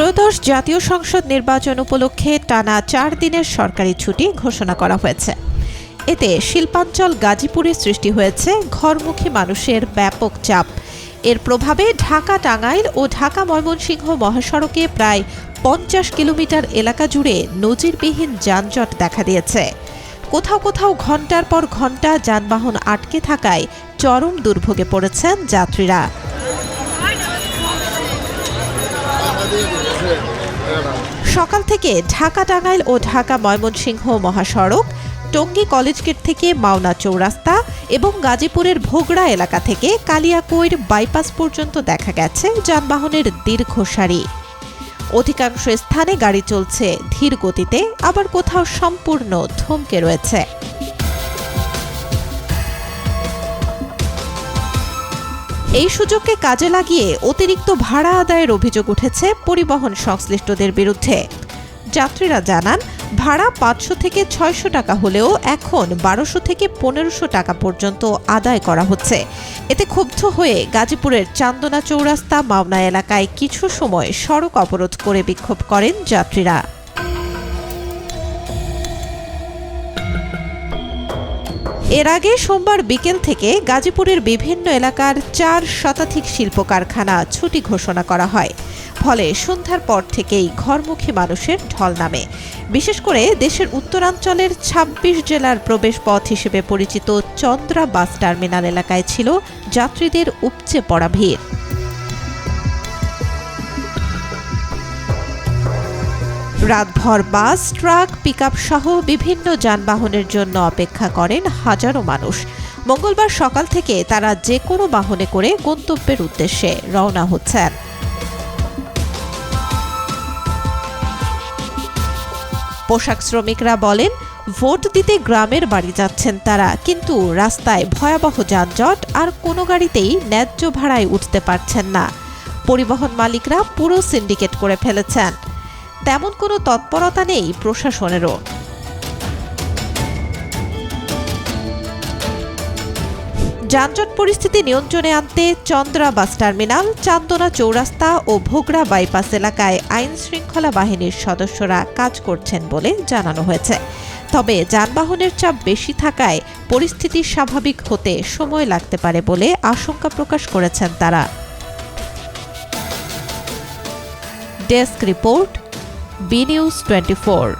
ত্রয়োদশ জাতীয় সংসদ নির্বাচন উপলক্ষে টানা ৪ দিনের সরকারি ছুটি ঘোষণা করা হয়েছে। এতে শিল্পাঞ্চল গাজীপুরে সৃষ্টি হয়েছে ঘরমুখী মানুষের ব্যাপক চাপ। এর প্রভাবে ঢাকা টাঙ্গাইল ও ঢাকা ময়মনসিংহ মহাসড়কে প্রায় ৫০ কিলোমিটার এলাকা জুড়ে নজিরবিহীন যানজট দেখা দিয়েছে। কোথাও কোথাও ঘণ্টার পর ঘণ্টা যানবাহন আটকে থাকায় চরম দুর্ভোগে পড়েছেন যাত্রীরা। সকাল থেকে ঢাকা টাঙ্গাইল ও ঢাকা ময়মনসিংহ মহাসড়ক, টঙ্গী কলেজ গেট থেকে মাওনা চৌরাস্তা এবং গাজীপুরের ভোগড়া এলাকা থেকে কালিয়াকৈর বাইপাস পর্যন্ত দেখা গেছে যানবাহনের দীর্ঘ সারি। অধিকাংশ স্থানে গাড়ি চলছে ধীর গতিতে, আবার কোথাও সম্পূর্ণ থমকে রয়েছে। এই সুযোগকে কাজে লাগিয়ে অতিরিক্ত ভাড়া আদায়ের অভিযোগ উঠেছে পরিবহন সংশ্লিষ্টদের বিরুদ্ধে। যাত্রীরা জানান, ভাড়া ৫০০ থেকে ৬০০ টাকা হলেও এখন ১২০০ থেকে ১৫০০ টাকা পর্যন্ত আদায় করা হচ্ছে। এতে ক্ষুব্ধ হয়ে গাজীপুরের চান্দনা চৌরাস্তা, মাওনা এলাকায় কিছু সময় সড়ক অবরোধ করে বিক্ষোভ করেন যাত্রীরা। এর আগে সোমবার বিকেল থেকে গাজীপুরের বিভিন্ন এলাকার ৪ শতাধিক শিল্প কারখানা ছুটি ঘোষণা করা হয়। ফলে সন্ধ্যার পর থেকেই ঘরমুখী মানুষের ঢল নামে। বিশেষ করে দেশের উত্তরাঞ্চলের ২৬ জেলার প্রবেশ পথ হিসেবে পরিচিত চন্দ্রা বাস টার্মিনাল এলাকায় ছিল যাত্রীদের উপচে পড়া ভিড়। রাতভর বাস, ট্রাক, পিকআপ সহ বিভিন্ন যানবাহনের জন্য অপেক্ষা করেন হাজারো মানুষ। মঙ্গলবার সকাল থেকে তারা যে কোনো বাহনে করে গন্তব্যের উদ্দেশ্যে রওনা হচ্ছেন। পোশাক শ্রমিকরা বলেন, ভোট দিতে গ্রামের বাড়ি যাচ্ছেন তারা, কিন্তু রাস্তায় ভয়াবহ যানজট আর কোনো গাড়িতেই ন্যায্য ভাড়ায় উঠতে পারছেন না। পরিবহন মালিকরা পুরো সিন্ডিকেট করে ফেলেছেন। তেমন কোনো তৎপরতা নেই প্রশাসনেরও। যানজট পরিস্থিতি নিয়ন্ত্রণে আনতে চন্দ্রা বাস টার্মিনাল, চান্দনা চৌরাস্তা ও ভোগড়া বাইপাস এলাকায় আইন শৃঙ্খলা বাহিনীর সদস্যরা কাজ করছেন বলে জানানো হয়েছে। তবে যানবাহনের চাপ বেশি থাকায় পরিস্থিতি স্বাভাবিক হতে সময় লাগতে পারে বলে আশঙ্কা প্রকাশ করেছেন তারা। Desk report, B news 24।